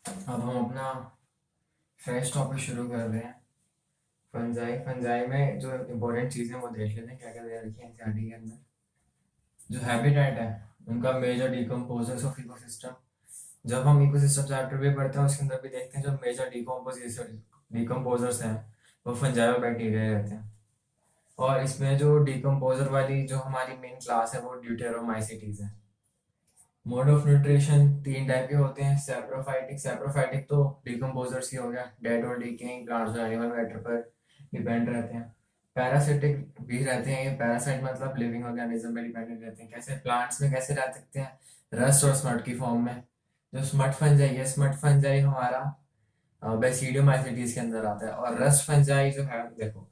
अब हम अपना फ्रेश टॉपिक शुरू कर रहे हैं। फंजाई फंजाई में जो इम्पोर्टेंट चीज़ें वो देख लेते हैं क्या क्या दे रखी है एनसीईआरटी के अंदर। जो हैबिटेट है उनका मेजर डिकम्पोजर्स ऑफ इकोसिस्टम। जब हम इकोसिस्टम चैप्टर भी पढ़ते हैं उसके अंदर भी देखते हैं जो मेजर डिकम्पोजर्स हैं वो फंजाई और बैक्टीरिया रहते हैं। और इसमें जो डिकम्पोजर वाली जो हमारी मेन क्लास है वो ड्यूटेरोमाइसिटीज है। मोड ऑफ न्यूट्रिशन तीन टाइप के होते हैं। सेप्रोफाइटिक तो डिकम्पोजर्स ही हो गया, डेड और डिकेइंग प्लांट्स और एनिमल मैटर पर डिपेंड रहते हैं। पैरासिटिक भी रहते हैं, ये पैरासाइट मतलब लिविंग ऑर्गेनिज्म में डिपेंडेंट रहते हैं। कैसे प्लांट्स में कैसे रह सकते हैं, रस्ट और स्मट की फॉर्म में। जो स्मट फंजाई है, स्मट फंजाई हमारा बेसिडियोमाइसिटीज के अंदर आता है। और रस्ट फंजाई जो है देखो,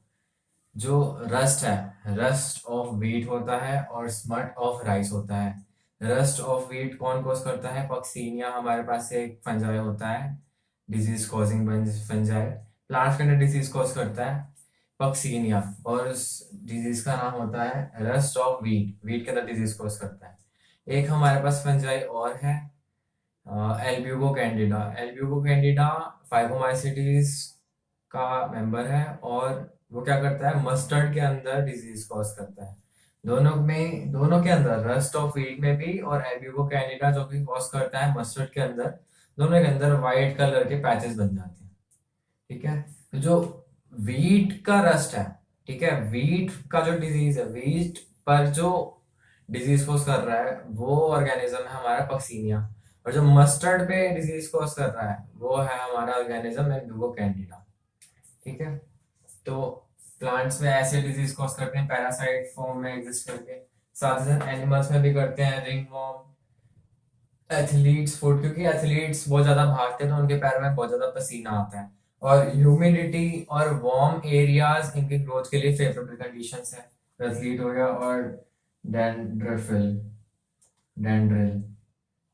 जो रस्ट है रस्ट ऑफ वीट होता है और स्मट ऑफ राइस होता है। रस्ट ऑफ वीट कौन कॉज करता है, पक्सीनिया हमारे पास से एक फंजाई होता है, डिजीज कॉजिंग फंजाई। प्लांट्स के अंदर डिजीज कॉज करता है पक्सीनिया, और उस डिजीज का नाम होता है रस्ट ऑफ वीट, वीट के अंदर डिजीज कॉज करता है। एक हमारे पास फंजाई और है Albugo Candida. Albugo Candida phycomycetes का मेंबर है और वो क्या करता है, मस्टर्ड के अंदर डिजीज कॉज करता है। दोनों के अंदर, रस्ट ऑफ व्हीट में भी और एल्ब्यूगो कैंडिडा जो कि कॉज करता है मस्टर्ड के अंदर, दोनों के अंदर वाइट कलर के पैचेस बन जाते हैं। ठीक है, तो जो वीट का रस्ट है, ठीक है, वीट का जो डिजीज है, वीट पर जो डिजीज कॉज कर रहा है वो ऑर्गेनिज्म है हमारा पक्सीनिया। और जो मस्टर्ड पे डिजीज कॉज कर रहा है वो है हमारा ऑर्गेनिज्म एल्ब्यूगो कैंडिडा। ठीक है, तो प्लांट्स में ऐसे डिजीज कॉज करते हैं पैरासाइट फॉर्म में एग्जिस्ट करके। साथ ही साथ एनिमल्स में भी करते हैं, रिंगवॉर्म, एथलीट्स फुट, क्योंकि एथलीट्स बहुत ज्यादा भागते हैं तो उनके पैर में बहुत ज्यादा पसीना आता है। और ह्यूमिडिटी और वार्म एरियाज इनके ग्रोथ के लिए फेवरेबल कंडीशंस है। एथलीट हो गया, और डेंड्रफिल, डेंड्रिल,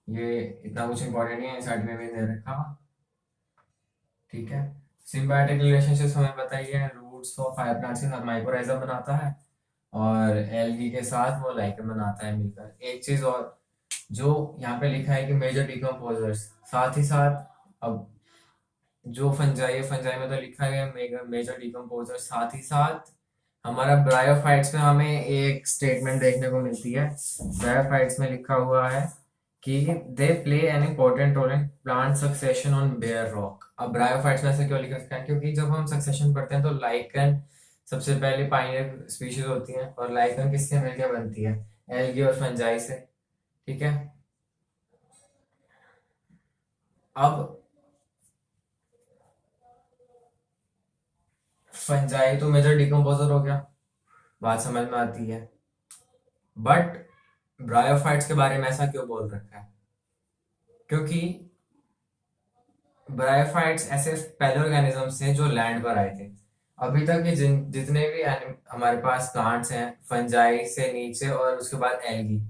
ये इतना कुछ इंपॉर्टेंट नहीं है, साइड में भी दे रखा। ठीक है, सिम्बायोटिक रिलेशनशिप्स हमें बताइए, रूट्स ऑफ फायर प्लांट्स के साथ माइकोराइजा बनाता है और एल्गी के साथ वो लाइकेन बनाता है मिलकर। एक चीज और, जो यहाँ पे लिखा है कि मेजर डिकम्पोजर्स, साथ ही साथ अब जो फंजाई है, फंजाई में तो लिखा है मेजर डिकम्पोजर, साथ ही साथ हमारा ब्रायोफाइट्स में हमें एक स्टेटमेंट देखने को मिलती है। ब्रायोफाइट्स में लिखा हुआ है कि they play an important role in plant succession on bare rock. अब ब्रायोफाइट्स में ऐसे क्यों लिखा है, क्योंकि जब हम सक्सेशन पढ़ते हैं तो लाइकन सबसे पहले पाइनियर स्पीशीज होती है, और लाइकन किससे मिलकर बनती है, एल्गी और फंजाई से। ठीक है, अब फंजाई तो मेजर डिकम्पोजर हो गया, बात समझ में आती है। बट ब्रायोफाइट्स के बारे में ऐसा क्यों बोल रखा है, क्योंकि ब्रायोफाइट्स ऐसे पहले ऑर्गेनिजम्स थे जो लैंड पर आए थे। अभी तक के जितने भी हमारे पास प्लांट्स हैं, फंजाई से नीचे और उसके बाद एल्गी,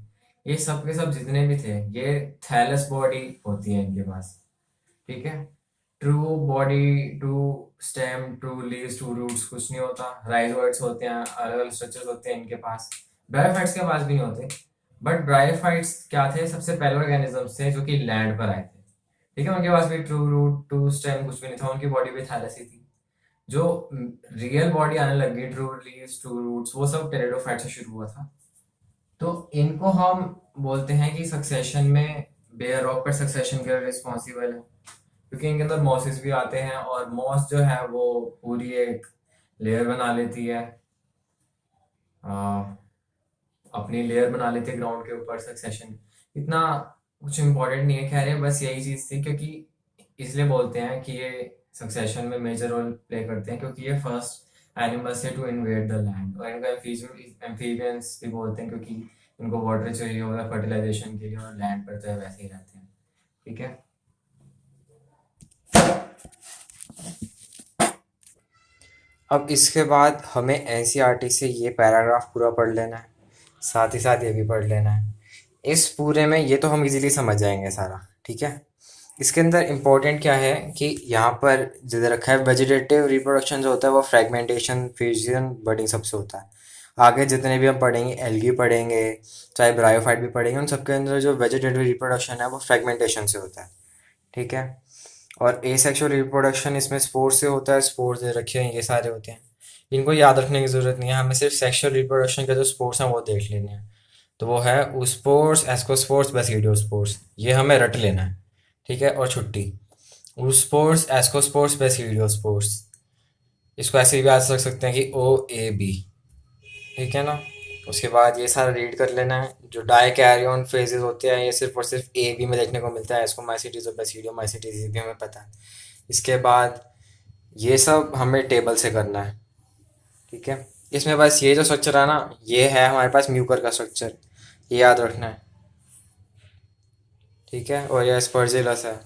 ये सब के सब जितने भी थे ये थैलस बॉडी होती है इनके पास। ठीक है, true body, true stem, true leaves, true roots कुछ नहीं होता। राइजोइड्स होते हैं, अलग अलग स्ट्रक्चर्स होते हैं इनके पास, ब्रायोफाइट्स के पास भी नहीं होते। बट ब्रायोफाइट्स क्या थे, सबसे पहले ऑर्गेनिजम्स थे जो कि लैंड पर आए थे। ठीक है, उनके पास भी ट्रू रूट ट्रू स्टेम कुछ भी नहीं था, उनकी बॉडी भी थैलस ही थी। जो रियल बॉडी आने लगी, ट्रू लीव्स, ट्रू रूट्स, वो सब टेरिडोफाइट से शुरू हुआ था। तो इनको हम बोलते हैं कि सक्सेशन में, बेयर रॉक पर सक्सेशन के लिए रिस्पॉन्सिबल है, क्योंकि इनके अंदर मॉसेस भी आते हैं और मॉस जो है वो पूरी एक लेयर बना लेती है, आ, अपनी लेयर बना लेती है ग्राउंड के ऊपर सक्सेशन। इतना कुछ इम्पोर्टेंट नहीं है, खैर ये बस यही चीज थी, क्योंकि इसलिए बोलते हैं कि ये सक्सेशन में मेजर रोल प्ले करते हैं, क्योंकि ये फर्स्ट एनिमल्स है टू इन्वेड द लैंड। और इनको एम्फीबियंस भी बोलते हैं, क्योंकि इनको वाटर चाहिए होगा फर्टिलाइजेशन के लिए, और लैंड पर तो वैसे ही रहते हैं। ठीक है, अब इसके बाद हमें एनसीईआरटी से ये पैराग्राफ पूरा पढ़ लेना है, साथ ही साथ ये भी पढ़ लेना है। इस पूरे में ये तो हम इजीली समझ जाएंगे सारा। ठीक है, इसके अंदर इम्पोर्टेंट क्या है कि यहाँ पर जो दे रखा है, वेजिटेटिव रिप्रोडक्शन जो होता है वो फ्रेगमेंटेशन, फ्यूजन, बडिंग सबसे होता है। आगे जितने भी हम पढ़ेंगे, एल्गी पढ़ेंगे, चाहे ब्रायोफाइट भी पढ़ेंगे, उन सबके अंदर जो वेजिटेटिव रिप्रोडक्शन है वो फ्रेगमेंटेशन से होता है। ठीक है, और एसेक्सुअल रिप्रोडक्शन इसमें स्पोर्स से होता है, स्पोर्स दे रखे हैं, ये सारे होते हैं। इनको याद रखने की ज़रूरत नहीं है, हमें सिर्फ सेक्सुअल रिप्रोडक्शन के जो स्पोर्स हैं वो देख लेने हैं। तो वो है oospores, ascospores, basidiospores, ये हमें रट लेना है। ठीक है, और छुट्टी। oospores, ascospores, basidiospores, इसको ऐसे भी याद रख सकते हैं कि OAB। ठीक है ना। उसके बाद ये सारा रीड कर लेना है। जो डाइकैरियन फेजेस होते हैं ये सिर्फ और सिर्फ AB में देखने को मिलता है, एस्कोमाइसिटीज और बेसिडियोमाइसिटीज, ये भी हमें पता है। इसके बाद ये सब हमें टेबल से करना है। ठीक है, इसमें बस ये जो स्ट्रक्चर है ना, ये है हमारे पास म्यूकर का स्ट्रक्चर, ये याद रखना है। ठीक है, और ये स्पर्जिलस है,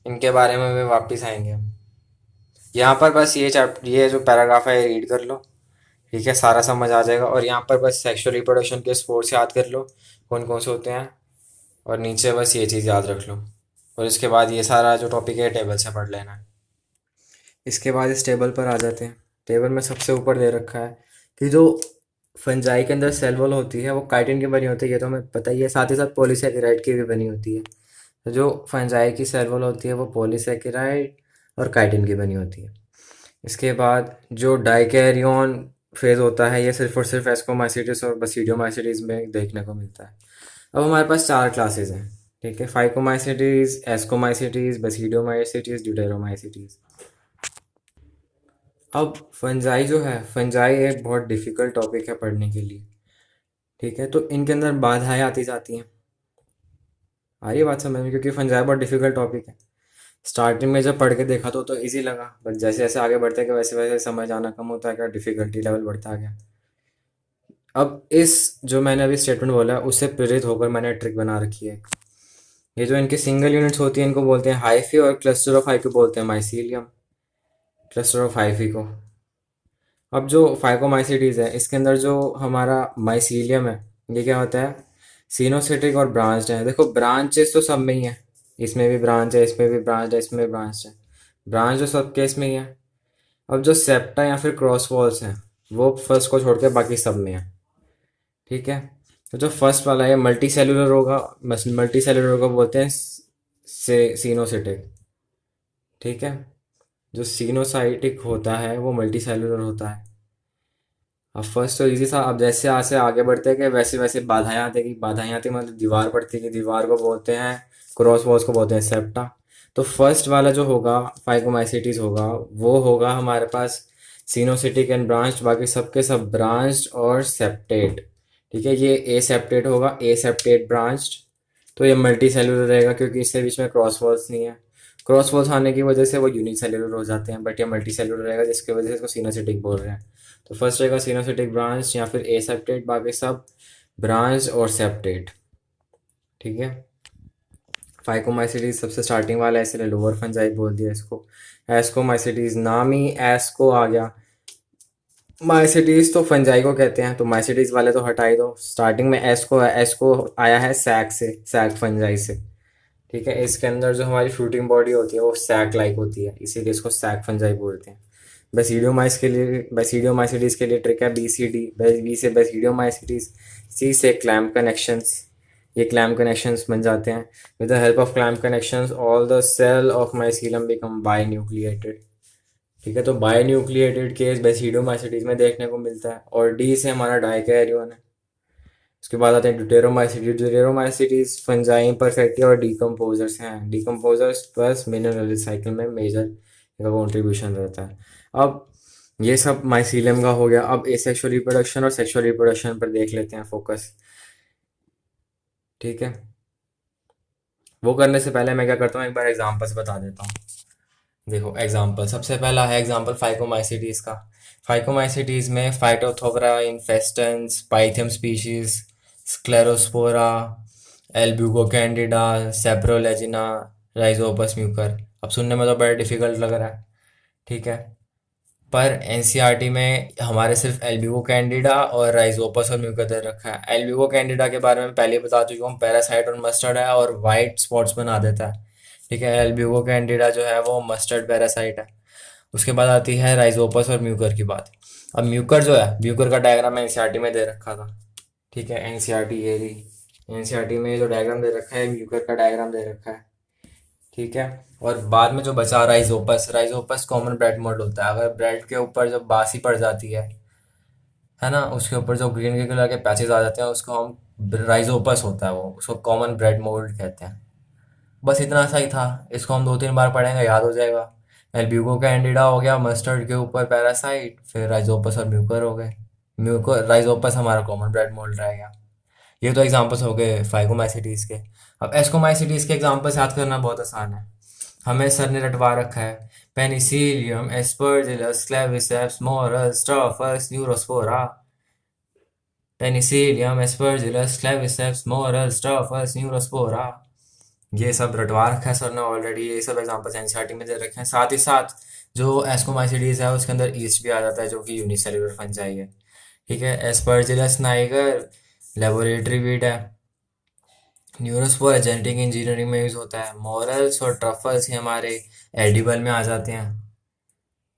इनके बारे में भी वापस आएंगे हम। यहाँ पर बस ये जो पैराग्राफ है ये रीड कर लो। ठीक है, सारा समझ आ जाएगा। और यहाँ पर बस सेक्सुअल रिप्रोडक्शन के स्पोर्ट्स याद कर लो, कौन कौन से होते हैं। और नीचे बस ये चीज़ याद रख लो। और इसके बाद ये सारा जो टॉपिक है टेबल से पढ़ लेना है। इसके बाद इस टेबल पर आ जाते हैं। टेबल में सबसे ऊपर दे रखा है कि जो फंजाई के अंदर सेल वॉल होती है वो काइटिन की बनी होती है, ये तो हमें पता ही है। साथ ही साथ पॉलीसेकेराइड की भी बनी होती है। तो जो फंजाई की सेल वॉल होती है वो पॉलीसेकेराइड और काइटिन की बनी होती है। इसके बाद जो डाइकैरियन फेज होता है ये सिर्फ और सिर्फ एस्कोमाइसिटिस और बसीडियोमाइसिटिस में देखने को मिलता है। अब हमारे पास 4 क्लासेस हैं। ठीक है, फाइकोमाइसिटीज, एस्कोमाइसिटीज, बसीडियोमाइसिटीज, ड्यूटेरोमाइसिटीज। अब फंजाई जो है, फंजाई एक बहुत डिफ़िकल्ट टॉपिक है पढ़ने के लिए। ठीक है, तो इनके अंदर बाधाएं आती जाती हैं। आ रही है बात समझ में, क्योंकि फंजाई बहुत डिफ़िकल्ट टॉपिक है। स्टार्टिंग में जब पढ़ के देखा तो इजी लगा, बट जैसे जैसे आगे बढ़ते गए वैसे वैसे समझ आना कम होता है, क्या डिफ़िकल्टी लेवल बढ़ता गया। अब इस जो मैंने अभी स्टेटमेंट बोला है उससे प्रेरित होकर मैंने ट्रिक बना रखी है। ये जो इनकी सिंगल यूनिट्स होती हैं इनको बोलते हैं हाइफी, और क्लस्टर ऑफ हाइफी बोलते हैं माइसीलियम, क्लस्टर ऑफ हाइफी को। अब जो फाइकोमाइसिटीज है इसके अंदर जो हमारा माइसीलियम है ये क्या होता है, सिनोसिटिक और ब्रांच्ड है। देखो ब्रांचेस तो सब में ही है, इसमें भी ब्रांच है, इसमें भी ब्रांच है, इसमें भी ब्रांच है। ब्रांच तो सब केस में ही है। अब जो सेप्टा या फिर क्रॉस वॉल्स हैं वो फर्स्ट को छोड़ के बाकी सब में है। ठीक है, तो जो फर्स्ट वाला है मल्टी सेलुलर होगा, मल्टी सेलुलर को बोलते हैं से सिनोसिटिक। ठीक है, जो सिनोसाइटिक होता है वो मल्टी सेलुलर होता है। अब फर्स्ट तो इजी था, अब जैसे आज से आगे बढ़ते गए वैसे वैसे बाधाएं आती गई। बाधाएं आती मतलब दीवार पड़ती गई, दीवार को बोलते हैं, क्रॉस वॉल्स को बोलते हैं सेप्टा। तो फर्स्ट वाला जो होगा फाइकोमाइसिटीज होगा वो होगा हमारे पास सिनोसिटिक एंड ब्रांच्ड, बाकी सबके सब ब्रांच्ड और सेप्टेट। ठीक है, ये ए सेप्टेट होगा, ए सेप्टेट ब्रांच्ड। तो ये मल्टी सेलुलर रहेगा क्योंकि इसके बीच में क्रॉस वॉल्स नहीं है। क्रॉस वॉल्स आने की वजह से वो यूनिसेल्युलर हो जाते हैं, बट ये मल्टी सेलुलर रहेगा जिसकी वजह से इसको सिनोसिटिक बोल रहे हैं। तो फर्स्ट रहेगा सिनोसिटिक ब्रांच या फिर ए सेप्टेट, बाकी सब ब्रांच और सेप्टेट। ठीक है, फाइकोमाइसिटीज सबसे स्टार्टिंग वाला है इसलिए लोअर फंजाई बोल दिया इसको। एस्कोमाइसिटीज नाम ही एस्को आ गया। माइसिटीज तो फंजाई को कहते हैं, तो माइसिटीज वाले तो हटा ही दो। स्टार्टिंग में एस्को है, एस्को आया है सैक से, सैक फंजाई से। ठीक है, इसके अंदर जो हमारी फ्रूटिंग बॉडी होती है वो सैक लाइक होती है, इसीलिए इसको सैक फंजाई बोलते हैं। बेसिडियोमाइसिटीज के लिए ट्रिक है BCD। बी से बेसिडियोमाइसिटीज, सी से क्लैम्प कनेक्शंस, ये क्लैम्प कनेक्शंस बन जाते हैं। With the help of clamp connections all the cell of mycelium become binucleated. ठीक है, तो बायन्यूक्लिएटेड केस बेसिडियोमाइसिटीज में देखने को मिलता है। और डी से हमारा डाइकैरियन है। उसके बाद आते हैं ड्यूटेरोमाइसिटीज। ड्यूटेरोमाइसिटीज फंजाई परफेक्टी और डीकम्पोजर्स हैं। डीकम्पोजर्स प्लस मिनरल रिसाइकिल में मेजर इनका कॉन्ट्रीब्यूशन रहता है। अब ये सब माइसीलियम का हो गया। अब एसेक्सुअल रिप्रोडक्शन और सेक्सुअल रिप्रोडक्शन पर देख लेते हैं फोकस। ठीक है, वो करने से पहले मैं क्या करता हूँ, एक बार एग्जाम्पल्स बता देता हूँ। देखो एग्जाम्पल, सबसे पहला है एग्जाम्पल फाइकोमाइसिटीज का। फाइकोमाइसिटीज में Phytophthora infestans, Pythium species, Sclerospora, Albugo candida, Saprolegnia, Rhizopus Mucor. अब सुनने में तो बड़ा डिफिकल्ट लग रहा है। ठीक है, पर एनसीईआरटी में हमारे सिर्फ एल्ब्यूगो कैंडिडा और राइजोपस और म्यूकर दे रखा है। एल्ब्यूगो कैंडिडा के बारे में पहले ही बता चुका हूँ, पैरासाइट और मस्टर्ड है और वाइट स्पॉट्स बना देता है। ठीक है, एल्ब्यूगो कैंडिडा जो है वो मस्टर्ड पैरासाइट है। उसके बाद आती है राइजोपस और म्यूकर की बात। अब म्यूकर जो है, म्यूकर का डायग्राम एनसीईआरटी में दे रखा था। ठीक है, एनसीईआरटी ये रही। एनसीईआरटी में जो डायग्राम दे रखा है म्यूकर का डायग्राम दे रखा है। ठीक है। और बाद में जो बचा Rhizopus, Rhizopus common bread mould होता है। अगर ब्रेड के ऊपर जब बासी पड़ जाती है ना, उसके ऊपर जो ग्रीन ग्रीन कलर के पैचेस आ जाते हैं उसको हम, राइजोपस होता है वो, उसको कॉमन ब्रेड मोल्ड कहते हैं। बस इतना सा ही था। इसको हम 2-3 बार पढ़ेंगे, याद हो जाएगा। एल्ब्यूको कैंडिडा हो गया मस्टर्ड के ऊपर पैरासाइट, फिर राइजोपस और म्यूकर हो गए। म्यूकर राइजोपस हमारा कॉमन ब्रेड मोल्ड रहेगा। ये तो एग्जांपल्स हो गए फाइकोमाइसिटीज के। अब एस्कोमाइसिटीज के एग्जांपल्स याद करना बहुत आसान है। हमें सर ने रटवा रखा है, पेनिसिलियम, एस्परजिलस, क्लेविसेप्स, मोरस, स्टाफस, न्यूरोस्पोरा। पेनिसिलियम, एस्परजिलस, क्लेविसेप्स, मोरस, स्टाफस, न्यूरोस्पोरा। ये सब रटवा रखा है सर ने ऑलरेडी। ये सब एग्जांपल्स एनसीईआरटी में दे रखे हैं। साथ ही साथ जो एस्कोमाइसिटीज है उसके अंदर ईस्ट भी आ जाता है, जो कि यूनिसेल्युलर फंजाई है। ठीक है। एस्परजिलस नाइगर लेबोरेटरी वीड है। न्यूरोस्पोर जेनेटिक इंजीनियरिंग में यूज होता है। मॉरल्स और ट्रफल्स ही हमारे एडिबल में आ जाते हैं।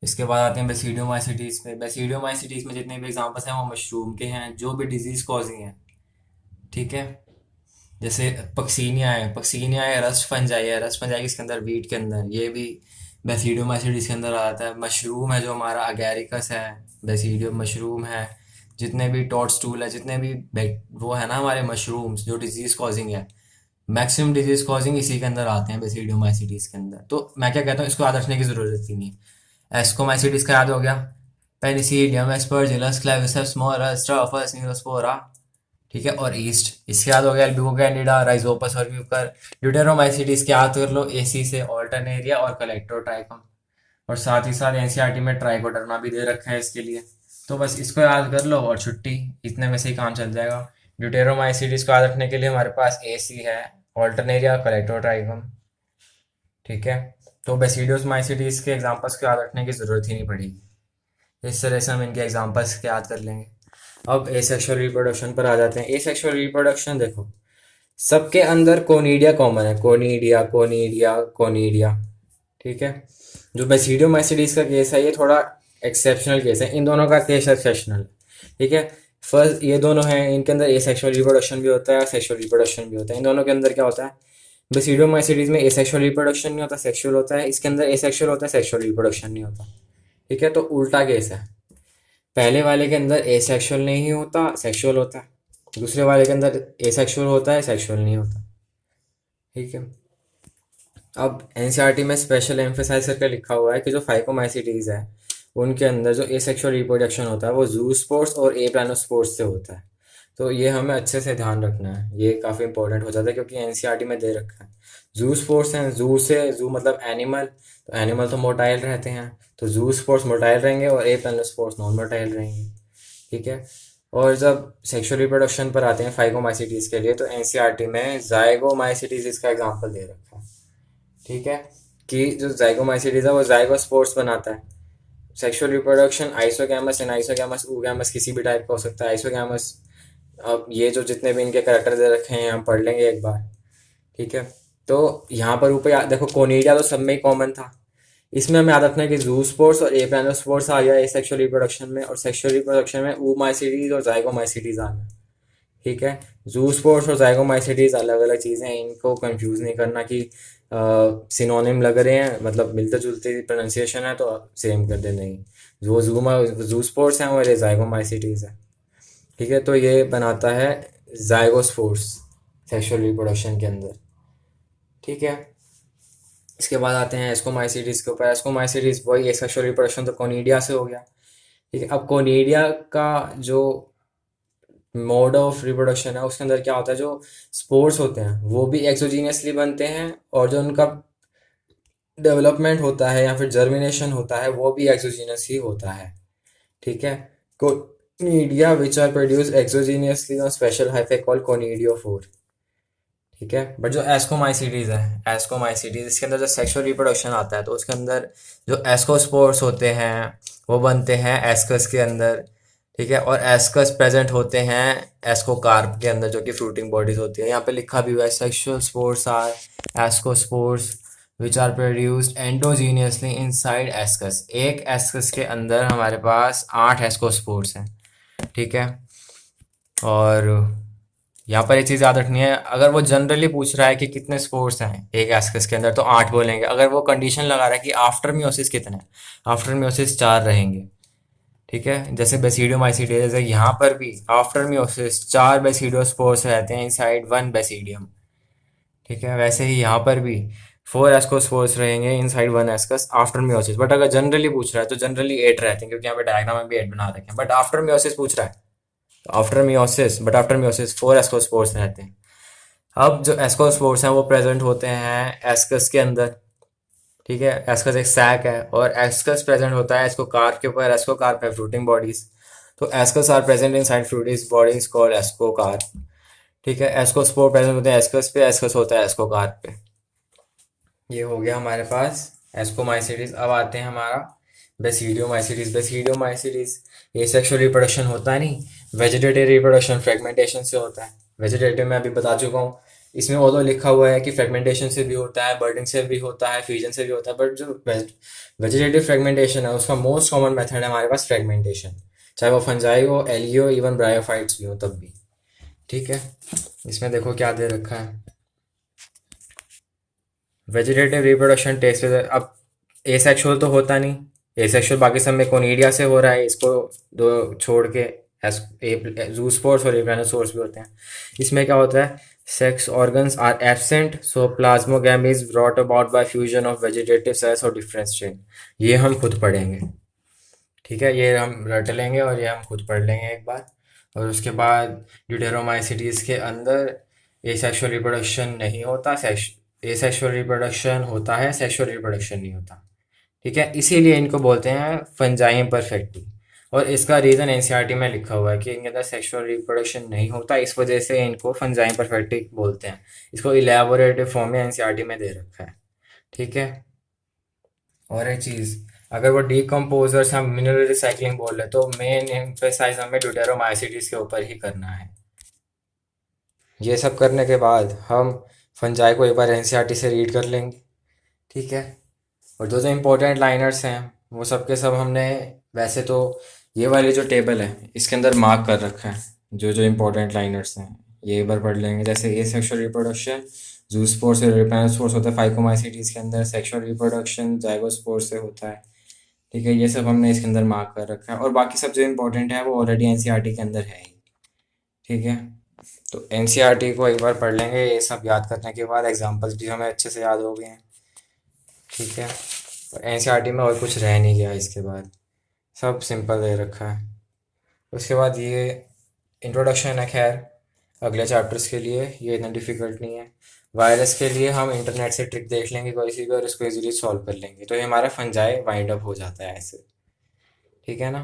इसके बाद आते हैं बेसिडियोमाइसिटीज पे। बेसिडियोमाइसिटीज में जितने भी एग्जांपल्स हैं वो मशरूम के हैं, जो भी डिजीज कॉजिंग है। ठीक है। जैसे पक्सीनिया है, पक्सीनिया है, रस्ट फंजाई है, रस्ट फंजाई किसके अंदर, वीट के अंदर, ये भी बेसिडियोमाइसिटीज के अंदर आ जाता है। मशरूम है जो हमारा अगैरिकस है, बेसिडियो मशरूम है। जितने भी टॉडस्टूल है, जितने भी वो है ना हमारे मशरूम्स जो डिजीज कॉजिंग है, मैक्सिमम डिजीज कॉजिंग इसी के अंदर आते हैं, बेसिडियोमाइसिटीज के अंदर। तो मैं क्या कहता हूँ, इसको याद रखने की जरूरत ही नहीं है। एस्कोमाइसिटीज का याद हो गया, पेनिसिलियम, एस्परजिलस, क्लेविसेप्स, मोरस, स्टाफस, न्यूरोस्पोरा। ठीक है। और ईस्ट, इसके याद हो गया एल्ब्यूको कैंडिडा, राइजोपस और म्यूकर। ड्यूटेरोमाइसिटीज के याद कर लो एसी से, ऑल्टरनेरिया और कलेक्टोट्राइकम। और साथ ही साथ एनसीईआरटी में ट्राइकोडर्मा भी दे रखा है इसके लिए। तो बस इसको याद कर लो और छुट्टी, इतने में से ही काम चल जाएगा। ड्यूटेरोमाइसिटीज को याद रखने के लिए हमारे पास एसी है, ऑल्टरनेरिया, कलेक्टोट्राइकम। ठीक है। तो बेसिडियोमाइसिटीज के एग्जांपल्स को याद रखने की जरूरत ही नहीं पड़ेगी। इस तरह से हम इनके एग्जांपल्स याद कर लेंगे। अब एसेक्सुअल रिप्रोडक्शन पर आ जाते हैं। एसेक्सुअल रिप्रोडक्शन देखो, सबके अंदर कोनिडिया कॉमन है, कोनिडिया कोनिडिया कोनिडिया। ठीक है। जो बेसिडियोमाइसिटीज का केस है ये थोड़ा एक्सेप्शनल केस है, इन दोनों का केस एक्सेप्शनल। ठीक है। फर्स्ट ये दोनों हैं, इनके अंदर एसेक्सुअल रिप्रोडक्शन भी होता है, सेक्सुअल रिप्रोडक्शन भी होता है। इन दोनों के अंदर क्या होता है, बेसिडियोमाइसिटीज में एसेक्सुअल रिप्रोडक्शन नहीं होता, सेक्सुअल होता है। इसके अंदर एसेक्सुअल होता है, सेक्सुअल रिप्रोडक्शन नहीं होता। ठीक है। तो उल्टा केस है, पहले वाले के अंदर एसेक्सुअल नहीं होता, सेक्सुअल होता है। दूसरे वाले के अंदर एसेक्सुअल होता है, सेक्सुअल नहीं होता। ठीक है। अब एनसीईआरटी में स्पेशल एम्फेसाइज करके लिखा हुआ है कि जो फाइकोमाइसिटीज है उनके अंदर जो एसेक्सुअल रिप्रोडक्शन होता है वो जूस्पोर्स और एप्लानोस्पोर्स से होता है। तो ये हमें अच्छे से ध्यान रखना है, ये काफ़ी इंपॉर्टेंट हो जाता है क्योंकि एनसीईआरटी में दे रखा है। जू स्पोर्ट्स हैं, जू से, जू मतलब एनिमल, तो एनिमल तो मोटाइल रहते हैं, तो जू स्पोर्ट्स मोटाइल रहेंगे और एप्लानोस्पोर्स नॉन मोटाइल रहेंगे। ठीक है। और जब सेक्सुअल रिप्रोडक्शन पर आते हैं फाइकोमाइसिटीज के लिए, तो एनसीईआरटी में जाइगोमाइसिटीज इसका एग्जाम्पल दे रखा है। ठीक है। कि जो जाइगोमाइसिटीज है वो जाइगोस्पोर्स बनाता है। Sexual reproduction isogamous and isogamous oogamous किसी भी टाइप का हो सकता है। आइसोगैमस, अब ये जो जितने भी इनके करेक्टर दे रखे हैं हम पढ़ लेंगे एक बार। ठीक है। तो यहाँ पर ऊपर देखो कोनिडिया तो सब में ही कॉमन था। इसमें हमें याद रखना है कि जूस्पोर्स और एप्लानोस्पोर्स आ गया एसेक्सुअल रिप्रोडक्शन में, और सेक्सुअल रिप्रोडक्शन में oomaicides और zygomaicides आ गया। ठीक है। जूस्पोर्स और zygomaicides अलग अलग चीज़ें हैं, इनको कंफ्यूज नहीं करना कि सिनोनिम लग रहे हैं, मतलब मिलते जुलते प्रोनाउंसिएशन है तो सेम कर दे, नहीं। जो जूस्पोर्स हैं वो zygomaicides है। ठीक है। तो ये बनाता है जाइगोस्पोर्स सेक्सुअल रिप्रोडक्शन के अंदर। ठीक है। इसके बाद आते हैं एस्कोमाइसिटीज के ऊपर। एस्कोमाइसिटीज वही सेक्सुअल रिप्रोडक्शन तो कोनिडिया से हो गया। ठीक है। अब कोनिडिया का जो मोड ऑफ रिप्रोडक्शन है उसके अंदर क्या होता है, जो स्पोर्स होते हैं वो भी एक्सोजीनियसली बनते हैं, और जो उनका डेवलपमेंट होता है या फिर जर्मिनेशन होता है वो भी एक्सोजीनियस ही होता है। ठीक है। Conidia which are produce exogenously on special hyphae called conidiophore. ठीक है। बट जो एस्कोमाइसिटीज है, एस्कोमाइसिटीज इसके अंदर जो सेक्सुअल रिप्रोडक्शन आता है तो उसके अंदर जो एस्कोस्पोर्स होते हैं वो बनते हैं एस्कस के अंदर। ठीक है। और एस्कस प्रेजेंट होते हैं एस्कोकार्प के अंदर, जो कि फ्रूटिंग बॉडीज होती है। यहाँ पे लिखा भी हुआ है, sexual spores are ascospores which are produced endogenously inside ascus. एक एस्कस के अंदर हमारे पास 8 एस्कोस्पोर्स हैं। ठीक है। और यहाँ पर ये चीज़ याद रखनी है, अगर वो जनरली पूछ रहा है कि कितने स्पोर्स हैं एक एस्कस के अंदर तो 8 बोलेंगे। अगर वो कंडीशन लगा रहा है कि आफ्टर मियोसिस कितने, आफ्टर मियोसिस 4 रहेंगे। ठीक है, जैसे बेसिडियम माइसीडिया, जैसे यहाँ पर भी आफ्टर मियोसिस 4 बेसिडियो स्पोर्स रहते हैं इनसाइड 1 बेसिडियम। ठीक है, वैसे ही यहाँ पर भी 4 एस्कोस्पोर्स रहेंगे inside 1 ascus after meiosis. But अगर जनरली पूछ रहा है तो जनरली 8 रहते हैं, क्योंकि यहाँ पे डायग्राम में भी 8 बना रखे हैं। बट आफ्टर मियोसिस पूछ रहा है, आफ्टर मियोसिस 4 एस्कोस्पोर्स रहते हैं। अब जो एस्कोस्पोर्स हैं वो प्रेजेंट होते हैं एस्कस के अंदर। ठीक है, एस्कस एक सैक है और एस्कस प्रेजेंट होता है एस्कोकार्प के ऊपर। एस्कोकार्प है फ्रूटिंग बॉडीज, तो ascus are present in side fruiting bodies called ascocarp. ठीक है, एस्कोस्पोर प्रेजेंट होते हैं एस्कस पे, एस्कस होता है एस्कोकार्प पे। ये हो गया हमारे पास एस्कोमाइसिटीज। अब आते हैं हमारा बेसिडियोमाइसिटीज। बेसिडियोमाइसिटीज ये सेक्सुअल रिप्रोडक्शन होता है नहीं, वेजिटेटिव रिप्रोडक्शन फ्रेगमेंटेशन से होता है। वेजिटेटिव में अभी बता चुका हूँ। इसमें ऑल्दो लिखा हुआ है कि फ्रेगमेंटेशन से भी होता है, बर्डिंग से भी होता है, फ्यूजन से भी होता है, बट जो वेजिटेटिव फ्रेगमेंटेशन है उसका मोस्ट कॉमन मेथड है हमारे पास फ्रेगमेंटेशन। चाहे वो फंजाई हो, एली हो, इवन ब्रायोफाइट्स भी हो तब भी। ठीक है, इसमें देखो क्या दे रखा है, वेजिटेटिव रिप्रोडक्शन टेस्ट। अब एसेक्सुअल तो होता नहीं, एसेक्सुअल बाकी सब में कोनिडिया से हो रहा है, इसको दो छोड़ के जूस्पोर्स और इग्रानोसोर्स भी होते हैं। इसमें क्या होता है, sex organs are absent so plasmogamy is brought about by fusion of vegetative cells और डिफरेंस चेन। ये हम खुद पढ़ेंगे। ठीक है, ये हम रट लेंगे और ये हम खुद पढ़ लेंगे एक बार। और उसके बाद ड्यूटेरोमाइसिटीज के अंदर एसेक्सुअल रिप्रोडक्शन नहीं होता, एसेक्सुअल रिप्रोडक्शन होता है, सेक्सुअल रिप्रोडक्शन नहीं होता। ठीक है, इसीलिए इनको बोलते हैं फंजाई इम्परफेक्टी। और इसका रीज़न एनसीईआरटी में लिखा हुआ है कि इनके अंदर सेक्सुअल रिप्रोडक्शन नहीं होता, इस वजह से इनको फंजाई इम्परफेक्टी बोलते हैं। इसको इलेबोरेटिव फॉर्म में एनसीईआरटी में दे रखा है। ठीक है, और एक चीज़, अगर वो डीकम्पोजर्स हम मिनरल रिसाइकलिंग बोल रहे तो मेन एम्फेसाइज हमें ड्यूटेरोमाइसिटीज के ऊपर ही करना है। ये सब करने के बाद हम फंजाई को एक बार एनसीईआरटी से रीड कर लेंगे। ठीक है, और जो जो इम्पोर्टेंट लाइनर्स हैं वो सब के सब हमने, वैसे तो ये वाली जो टेबल है इसके अंदर मार्क कर रखा है जो जो इम्पोर्टेंट लाइनर्स हैं, ये एक बार पढ़ लेंगे। जैसे ए सेक्सुअल रिप्रोडक्शन जूस्पोर्स और रिपेनोस्पोर्स होता है फाइकोमाइसिटीज के अंदर, सेक्सुअल रिप्रोडक्शन जाइगोस्पोर्स से होता है। ठीक है, ये सब हमने इसके अंदर मार्क कर रखा है, और बाकी सब जो इम्पोर्टेंट है वो ऑलरेडी एनसीईआरटी के अंदर है ही। ठीक है, तो एनसीईआरटी को एक बार पढ़ लेंगे, ये सब याद करने के बाद एग्जाम्पल्स भी हमें अच्छे से याद हो गए हैं। ठीक है, एनसीईआरटी में और कुछ रह नहीं गया इसके बाद, सब सिंपल दे रखा है। उसके बाद ये इंट्रोडक्शन है, खैर अगले चैप्टर्स के लिए ये इतना डिफिकल्ट नहीं है। वायरस के लिए हम इंटरनेट से ट्रिक देख लेंगे कोई सी भी और इसको इजीली सॉल्व कर लेंगे, तो ये हमारा फंजाई वाइंड अप हो जाता है ऐसे। ठीक है ना।